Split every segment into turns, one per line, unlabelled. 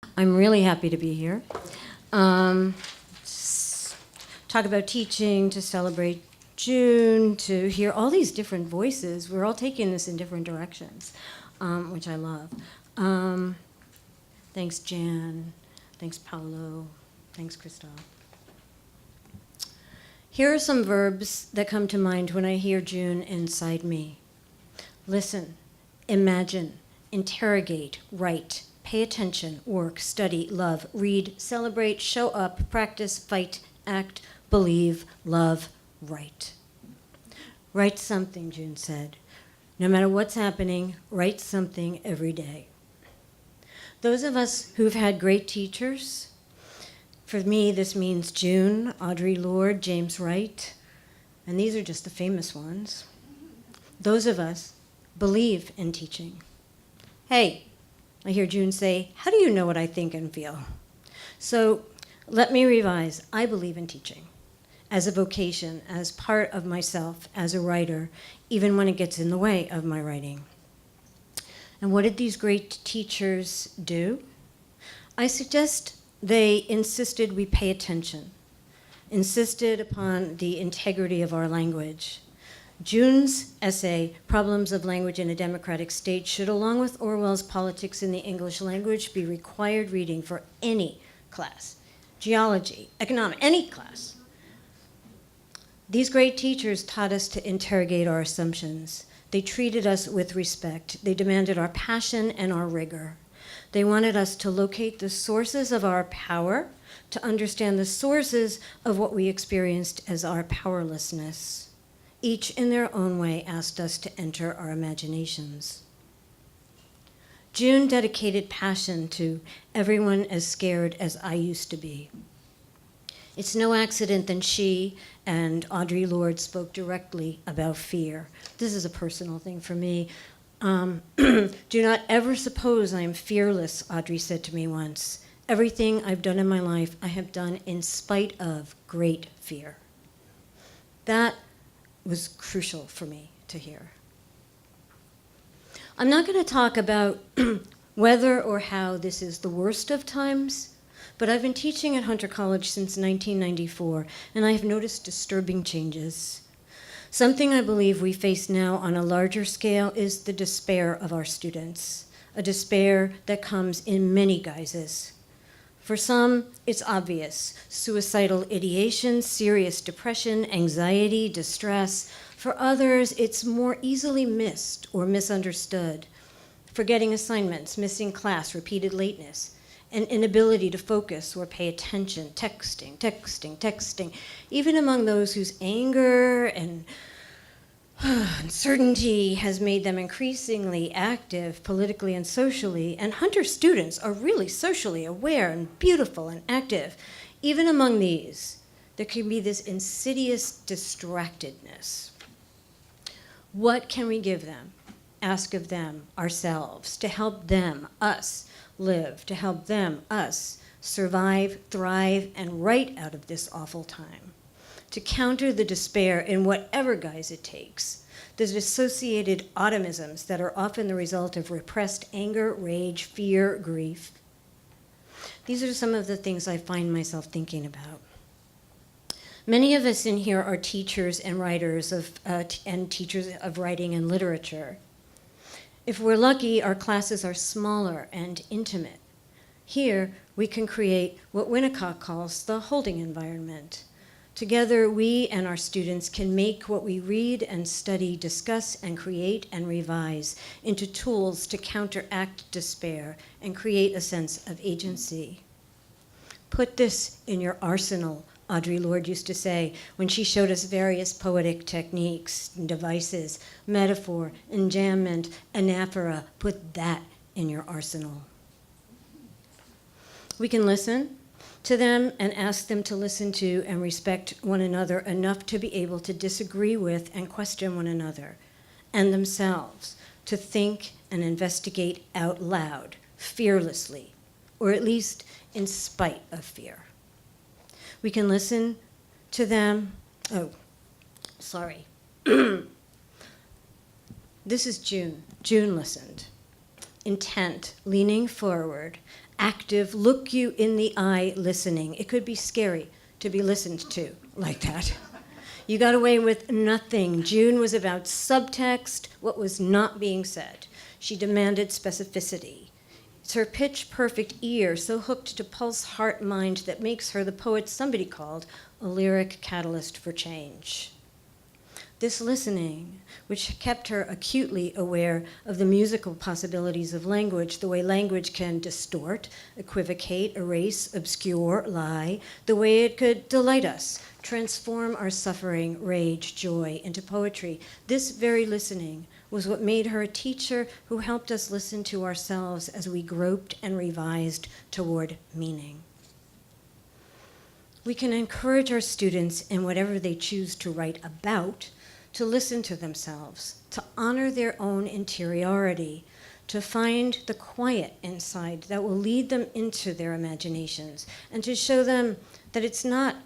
I'm really happy to be here. Um, Talk about teaching, to celebrate June, to hear all these different voices. We're all taking this in different directions, which I love. Thanks, Jan. Thanks, Paolo. Thanks, Christophe. Here are some verbs that come to mind when I hear June inside me. Listen, imagine, interrogate, write, pay attention, work, study, love, read, celebrate, show up, practice, fight, act, believe, love, write. Write something, June said. No matter what's happening, write something every day. Those of us who've had great teachers, for me this means June, Audre Lorde, James Wright, and these are just the famous ones. Those of us believe in teaching. Hey, I hear June say, how do you know what I think and feel? So let me revise. I believe in teaching as a vocation, as part of myself, as a writer, even when it gets in the way of my writing. And what did these great teachers do? I suggest they insisted we pay attention, insisted upon the integrity of our language. June's essay, Problems of Language in a Democratic State, should, along with Orwell's Politics in the English Language, be required reading for any class, geology, economics, any class. These great teachers taught us to interrogate our assumptions. They treated us with respect. They demanded our passion and our rigor. They wanted us to locate the sources of our power, to understand the sources of what we experienced as our powerlessness. Each in their own way asked us to enter our imaginations. June dedicated passion to everyone as scared as I used to be. It's no accident that she and Audre Lorde spoke directly about fear. This is a personal thing for me. Do not ever suppose I am fearless, Audre said to me once. Everything I've done in my life, I have done in spite of great fear. That was crucial for me to hear. I'm not going to talk about whether or how this is the worst of times, but I've been teaching at Hunter College since 1994, and I have noticed disturbing changes. Something I believe we face now on a larger scale is the despair of our students, a despair that comes in many guises. For some, it's obvious: suicidal ideation, serious depression, anxiety, distress. For others, it's more easily missed or misunderstood: forgetting assignments, missing class, repeated lateness, an inability to focus or pay attention, texting. Even among those whose anger and uncertainty has made them increasingly active politically and socially, and Hunter students are really socially aware and beautiful and active. Even among these, there can be this insidious distractedness. What can we give them, ask of them, ourselves, to help them, us, live, to help them, us, survive, thrive, and write out of this awful time? To counter the despair in whatever guise it takes, the dissociated automisms that are often the result of repressed anger, rage, fear, grief. These are some of the things I find myself thinking about. Many of us in here are teachers and writers and teachers of writing and literature. If we're lucky, our classes are smaller and intimate. Here, we can create what Winnicott calls the holding environment. Together, we and our students can make what we read and study, discuss and create and revise into tools to counteract despair and create a sense of agency. Put this in your arsenal, Audre Lorde used to say when she showed us various poetic techniques and devices: metaphor, enjambment, anaphora. Put that in your arsenal. We can listen to them and ask them to listen to and respect one another enough to be able to disagree with and question one another and themselves, to think and investigate out loud, fearlessly, or at least in spite of fear. We can listen to them. Oh, sorry. This is June. June listened, intent, leaning forward, active, look you in the eye listening. It could be scary to be listened to like that. You got away with nothing. June was about subtext, what was not being said. She demanded specificity. It's her pitch-perfect ear, so hooked to pulse heart mind, that makes her the poet somebody called a lyric catalyst for change. This listening, which kept her acutely aware of the musical possibilities of language, the way language can distort, equivocate, erase, obscure, lie, the way it could delight us, transform our suffering, rage, joy into poetry. This very listening was what made her a teacher who helped us listen to ourselves as we groped and revised toward meaning. We can encourage our students in whatever they choose to write about to listen to themselves, to honor their own interiority, to find the quiet inside that will lead them into their imaginations, and to show them that it's not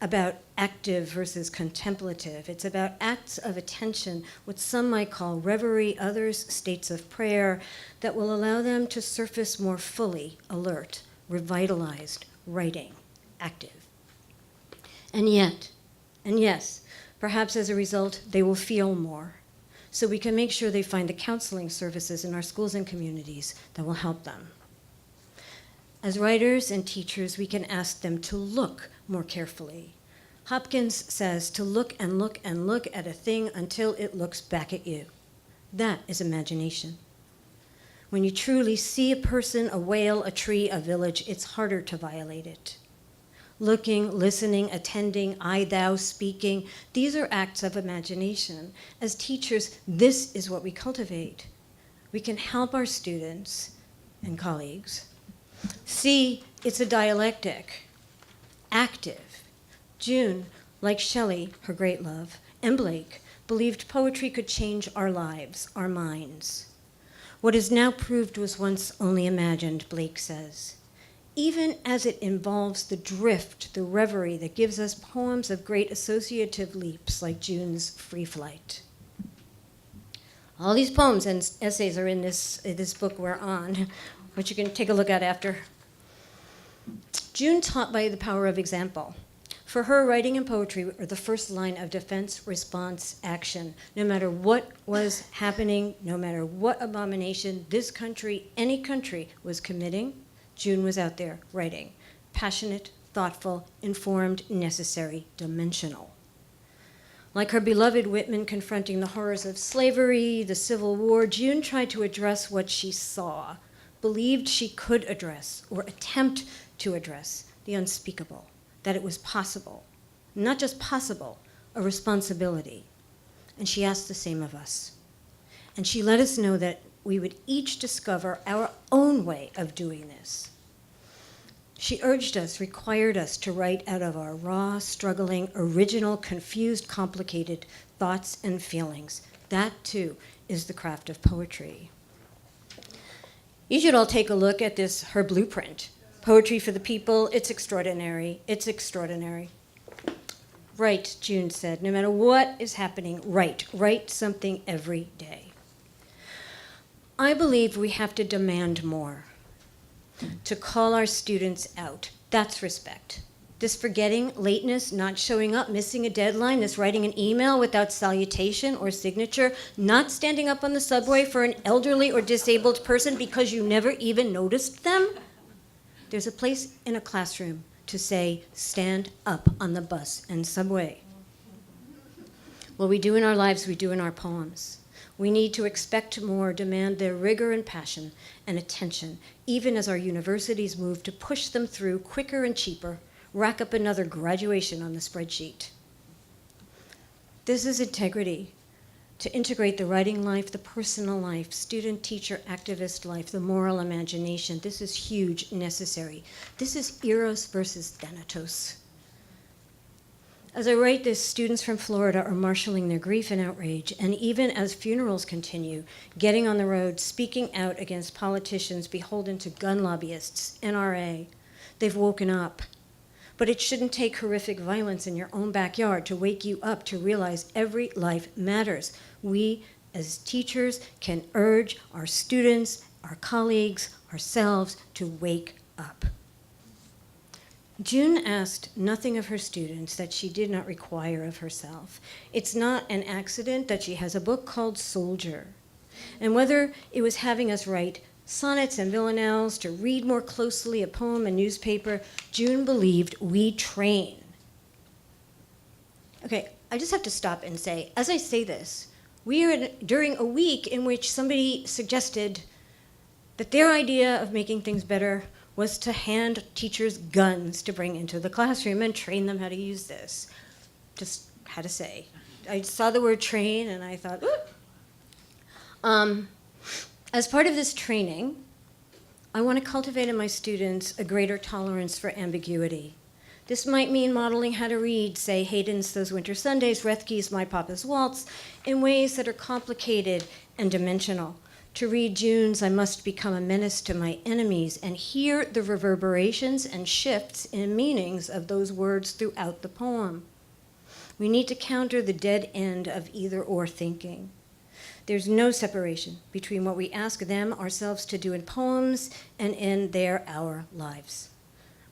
about active versus contemplative. It's about acts of attention, what some might call reverie, others states of prayer, that will allow them to surface more fully, alert, revitalized, writing, active. And yet, and yes, perhaps as a result, they will feel more. So we can make sure they find the counseling services in our schools and communities that will help them. As writers and teachers, we can ask them to look more carefully. Hopkins says to look and look and look at a thing until it looks back at you. That is imagination. When you truly see a person, a whale, a tree, a village, it's harder to violate it. Looking, listening, attending, I, thou, speaking, these are acts of imagination. As teachers, this is what we cultivate. We can help our students and colleagues see it's a dialectic, active. June, like Shelley, her great love, and Blake, believed poetry could change our lives, our minds. What is now proved was once only imagined, Blake says. Even as it involves the drift, the reverie that gives us poems of great associative leaps like June's Free Flight. All these poems and essays are in this book we're on, which you can take a look at after. June taught by the power of example. For her, writing and poetry were the first line of defense, response, action. No matter what was happening, no matter what abomination this country, any country, was committing, June was out there writing. Passionate, thoughtful, informed, necessary, dimensional. Like her beloved Whitman confronting the horrors of slavery, the Civil War, June tried to address what she saw, believed she could address, or attempt to address, the unspeakable, that it was possible. Not just possible, a responsibility. And she asked the same of us. And she let us know that we would each discover our own way of doing this. She urged us, required us to write out of our raw, struggling, original, confused, complicated thoughts and feelings. That, too, is the craft of poetry. You should all take a look at this, her blueprint. Poetry for the people, it's extraordinary, it's extraordinary. Write, June said, no matter what is happening, write something every day. I believe we have to demand more, to call our students out. That's respect. This forgetting, lateness, not showing up, missing a deadline, this writing an email without salutation or signature, not standing up on the subway for an elderly or disabled person because you never even noticed them. There's a place in a classroom to say, stand up on the bus and subway. What we do in our lives, we do in our poems. We need to expect more, demand their rigor and passion and attention, even as our universities move to push them through quicker and cheaper, rack up another graduation on the spreadsheet. This is integrity, to integrate the writing life, the personal life, student, teacher, activist life, the moral imagination. This is huge, necessary. This is Eros versus Thanatos. As I write this, students from Florida are marshaling their grief and outrage, and even as funerals continue, getting on the road, speaking out against politicians beholden to gun lobbyists, NRA. They've woken up. But it shouldn't take horrific violence in your own backyard to wake you up to realize every life matters. We, as teachers, can urge our students, our colleagues, ourselves to wake up. June asked nothing of her students that she did not require of herself. It's not an accident that she has a book called Soldier. And whether it was having us write sonnets and villanelles, to read more closely a poem and newspaper, June believed we train. Okay, I just have to stop and say, as I say this, we are during a week in which somebody suggested that their idea of making things better was to hand teachers guns to bring into the classroom and train them how to use this. Just had to say. I saw the word train and I thought, ooh. As part of this training, I want to cultivate in my students a greater tolerance for ambiguity. This might mean modeling how to read, say, Haydn's Those Winter Sundays, Rethke's My Papa's Waltz, in ways that are complicated and dimensional. To read June's I Must Become a Menace to My Enemies and hear the reverberations and shifts in meanings of those words throughout the poem. We need to counter the dead end of either-or thinking. There's no separation between what we ask them ourselves to do in poems and in our lives.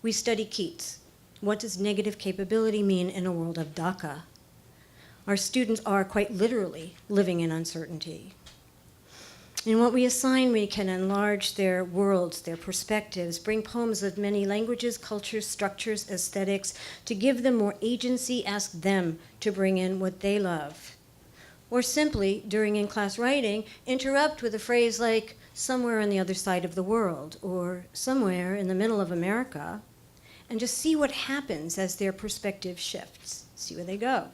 We study Keats. What does negative capability mean in a world of DACA? Our students are quite literally living in uncertainty. In what we assign, we can enlarge their worlds, their perspectives, bring poems of many languages, cultures, structures, aesthetics, to give them more agency, ask them to bring in what they love. Or simply, during in-class writing, interrupt with a phrase like, somewhere on the other side of the world, or somewhere in the middle of America, and just see what happens as their perspective shifts, see where they go.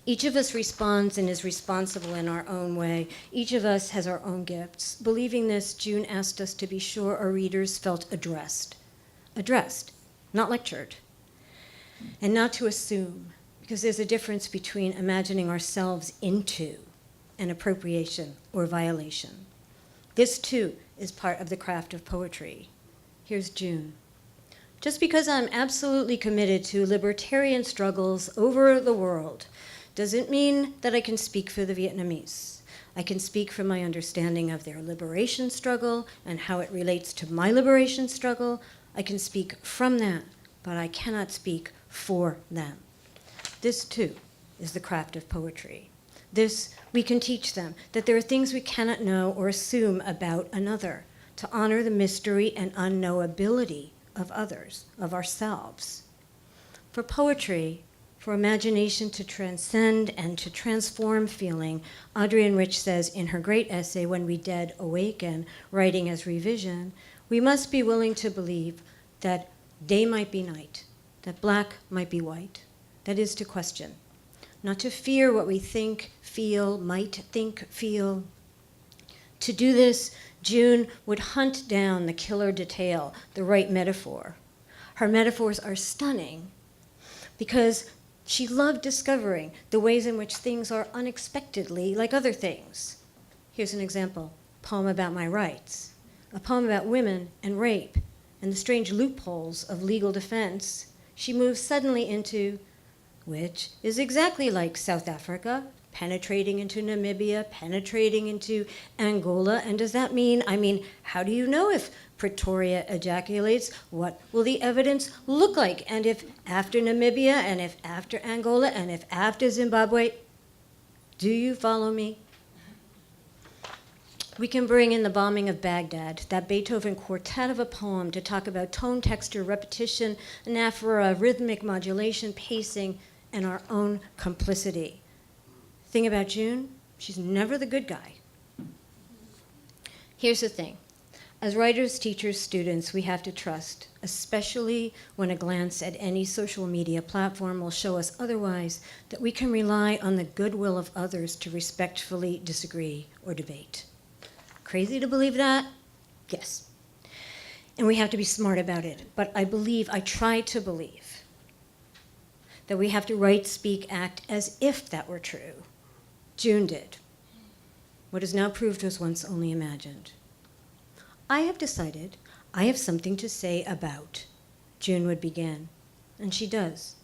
Each of us responds and is responsible in our own way. Each of us has our own gifts. Believing this, June asked us to be sure our readers felt addressed, not lectured, and not to assume, because there's a difference between imagining ourselves into an appropriation or violation. This, too, is part of the craft of poetry. Here's June. Just because I'm absolutely committed to libertarian struggles over the world doesn't mean that I can speak for the Vietnamese. I can speak from my understanding of their liberation struggle and how it relates to my liberation struggle. I can speak from that, but I cannot speak for them. This, too, is the craft of poetry. This, we can teach them that there are things we cannot know or assume about another, to honor the mystery and unknowability of others, of ourselves. For poetry, for imagination to transcend and to transform feeling, Adrienne Rich says in her great essay, When We Dead Awaken, writing as revision, we must be willing to believe that day might be night, that black might be white. That is to question, not to fear what we think, feel, might think, feel. To do this, June would hunt down the killer detail, the right metaphor. Her metaphors are stunning because she loved discovering the ways in which things are unexpectedly like other things. Here's an example, poem about my rights, a poem about women and rape and the strange loopholes of legal defense. She moves suddenly into, which is exactly like South Africa, penetrating into Namibia, penetrating into Angola. And does that mean, how do you know if Pretoria ejaculates? What will the evidence look like? And if after Namibia, and if after Angola, and if after Zimbabwe, do you follow me? We can bring in the bombing of Baghdad, that Beethoven quartet of a poem, to talk about tone, texture, repetition, anaphora, rhythmic modulation, pacing, and our own complicity. Thing about June, she's never the good guy. Here's the thing. As writers, teachers, students, we have to trust, especially when a glance at any social media platform will show us otherwise, that we can rely on the goodwill of others to respectfully disagree or debate. Crazy to believe that? Yes. And we have to be smart about it. But I try to believe, that we have to write, speak, act as if that were true. June did. What is now proved was once only imagined. I have decided I have something to say about. June would begin, and she does.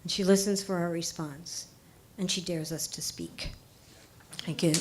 And she listens for our response, and she dares us to speak. Thank you.